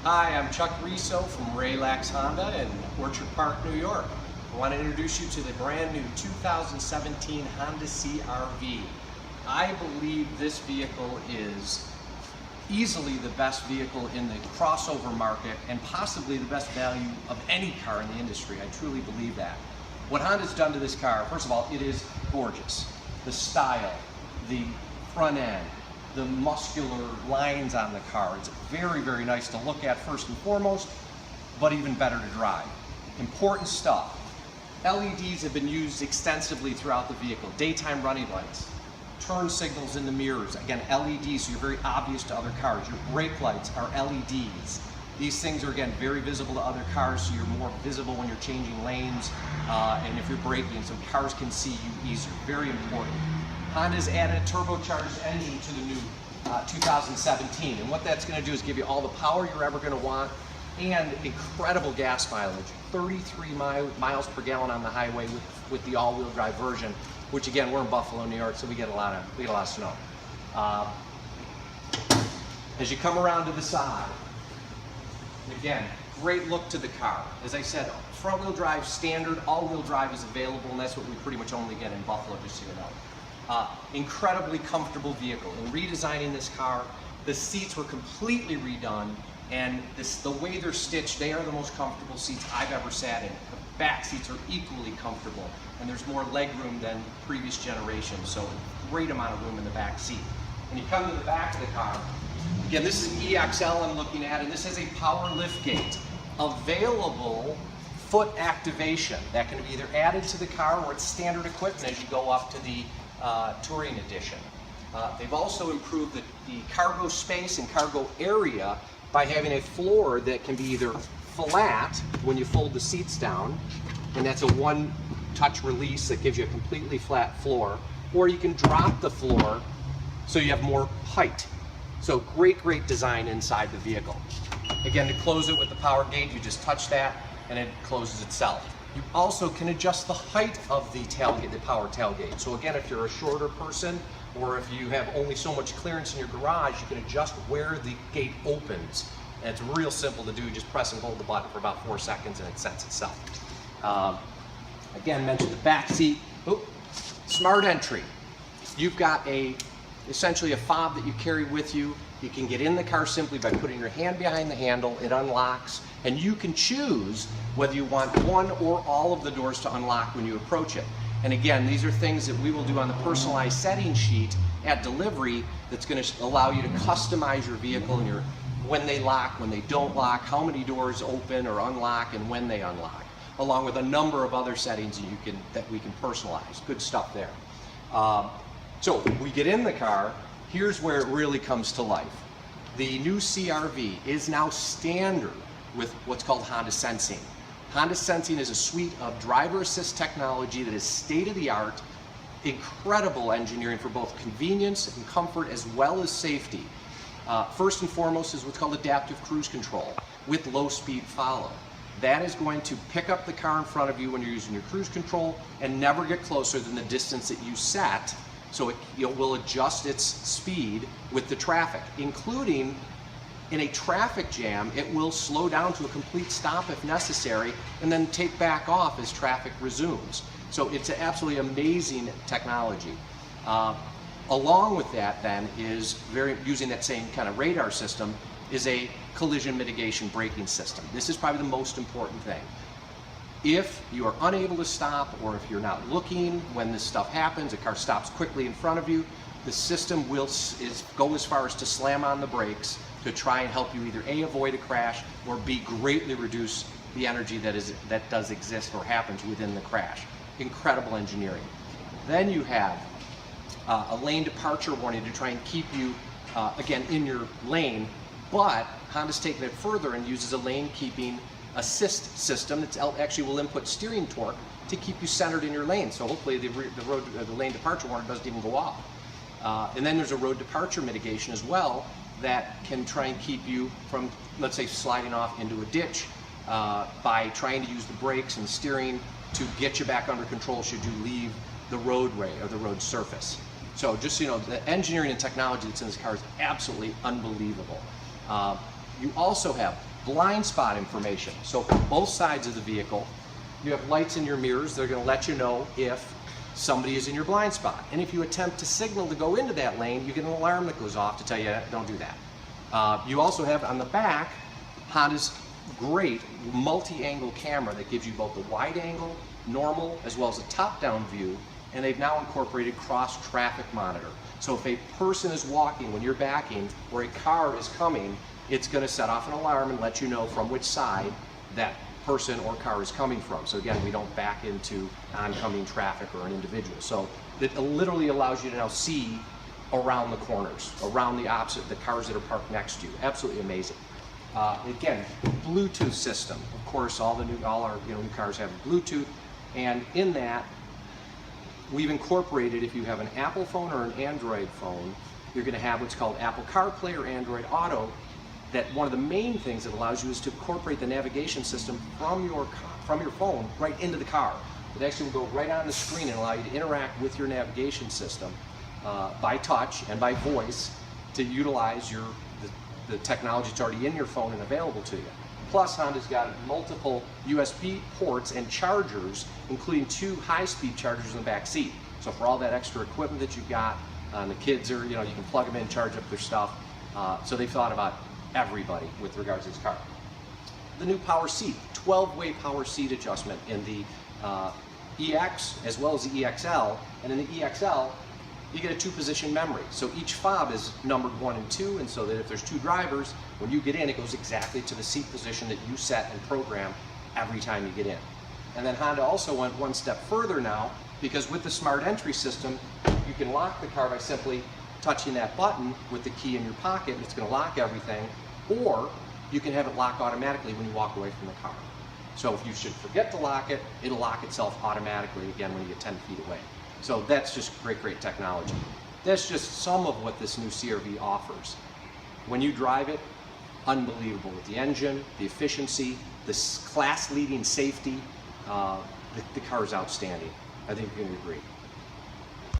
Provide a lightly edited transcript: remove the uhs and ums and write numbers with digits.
Hi, I'm Chuck Riso from Relax Honda in Orchard Park, New York. I want to introduce you to the brand new 2017 Honda CRV. I believe this vehicle is easily the best vehicle in the crossover market and possibly the best value of any car in the industry. I truly believe that. What Honda's done to this car, first of all, it is gorgeous. The style, the front end, the muscular lines on the car. It's very, very nice to look at first and foremost, but even better to drive. Important stuff. LEDs have been used extensively throughout the vehicle. Daytime running lights, turn signals in the mirrors. Again, LEDs, so you're very obvious to other cars. Your brake lights are LEDs. These things are, again, very visible to other cars, so you're more visible when you're changing lanes and if you're braking, so cars can see you easier. Very important. Honda's added a turbocharged engine to the new 2017, and what that's going to do is give you all the power you're ever going to want and incredible gas mileage, 33 miles per gallon on the highway with the all-wheel drive version, which again, we're in Buffalo, New York, so we get a lot of snow. As you come around to the side, again, great look to the car. As I said, front-wheel drive standard, all-wheel drive is available, and that's what we pretty much only get in Buffalo, just so you know. Incredibly comfortable vehicle. In redesigning this car, the seats were completely redone, and the way they're stitched, they are the most comfortable seats I've ever sat in. The back seats are equally comfortable, and there's more leg room than previous generations, so a great amount of room in the back seat. When you come to the back of the car, again, this is EXL I'm looking at, and this has a power lift gate. Available foot activation that can be either added to the car or it's standard equipment as you go up to the Touring Edition. They've also improved the cargo space and cargo area by having a floor that can be either flat when you fold the seats down, and that's a one-touch release that gives you a completely flat floor, or you can drop the floor so you have more height. So great design inside the vehicle. Again, to close it with the power gate, you just touch that and it closes itself. You also can adjust the height of the tailgate, the power tailgate. So again, if you're a shorter person or if you have only so much clearance in your garage, you can adjust where the gate opens. And it's real simple to do. You just press and hold the button for about 4 seconds and it sets itself. Again, mentioned the back seat. Smart entry. You've got essentially a fob that you carry with you. You can get in the car simply by putting your hand behind the handle. It unlocks, and you can choose whether you want one or all of the doors to unlock when you approach it. And again, these are things that we will do on the personalized setting sheet at delivery that's going to allow you to customize your vehicle and when they lock, when they don't lock, how many doors open or unlock, and when they unlock, along with a number of other settings that we can personalize. Good stuff there. So we get in the car. Here's where it really comes to life. The new CRV is now standard with what's called Honda Sensing. Honda Sensing is a suite of driver assist technology that is state-of-the-art, incredible engineering for both convenience and comfort as well as safety. First and foremost is what's called adaptive cruise control with low speed follow. That is going to pick up the car in front of you when you're using your cruise control and never get closer than the distance that you set. So it will adjust its speed with the traffic, including in a traffic jam, it will slow down to a complete stop if necessary, and then take back off as traffic resumes. So it's an absolutely amazing technology. Along with that then is using that same kind of radar system is a collision mitigation braking system. This is probably the most important thing. If you are unable to stop, or if you're not looking when this stuff happens, a car stops quickly in front of you, the system will go as far as to slam on the brakes to try and help you either A, avoid a crash, or B, greatly reduce the energy that does exist or happens within the crash. Incredible engineering. Then you have a lane departure warning to try and keep you, again, in your lane, but Honda's taken it further and uses a lane keeping assist system that actually will input steering torque to keep you centered in your lane. So hopefully the lane departure warning doesn't even go off. And then there's a road departure mitigation as well that can try and keep you from, let's say, sliding off into a ditch by trying to use the brakes and steering to get you back under control should you leave the roadway or the road surface. So just so you know, the engineering and technology that's in this car is absolutely unbelievable. You also have blind spot information. So for both sides of the vehicle, you have lights in your mirrors. They're going to let you know if somebody is in your blind spot. And if you attempt to signal to go into that lane, you get an alarm that goes off to tell you, don't do that. You also have on the back, Honda's great multi-angle camera that gives you both the wide angle, normal, as well as a top-down view, and they've now incorporated cross-traffic monitor. So if a person is walking when you're backing, or a car is coming, it's going to set off an alarm and let you know from which side that person or car is coming from. So again, we don't back into oncoming traffic or an individual. So it literally allows you to now see around the corners, around the opposite, the cars that are parked next to you. Absolutely amazing. Again, Bluetooth system. Of course, all our new cars have Bluetooth, and in that, we've incorporated, if you have an Apple phone or an Android phone, you're going to have what's called Apple CarPlay or Android Auto. That one of the main things it allows you is to incorporate the navigation system from your phone right into the car. It actually will go right on the screen and allow you to interact with your navigation system by touch and by voice to utilize the technology that's already in your phone and available to you. Plus, Honda's got multiple USB ports and chargers, including 2 high-speed chargers in the back seat. So for all that extra equipment that you've got, the kids are, you can plug them in, charge up their stuff. So they've thought about everybody with regards to this car. The new power seat, 12-way power seat adjustment in the EX as well as the EXL, and in the EXL you get a 2-position memory. So each fob is numbered 1 and 2, and so that if there's 2 drivers, when you get in, it goes exactly to the seat position that you set and program every time you get in. And then Honda also went one step further now, because with the smart entry system, you can lock the car by simply touching that button with the key in your pocket, and it's going to lock everything, or you can have it lock automatically when you walk away from the car. So if you should forget to lock it, it'll lock itself automatically again when you get 10 feet away. So that's just great technology. That's just some of what this new CRV offers. When you drive it, unbelievable. With the engine, the efficiency, the class-leading safety, the car is outstanding. I think you're going to agree.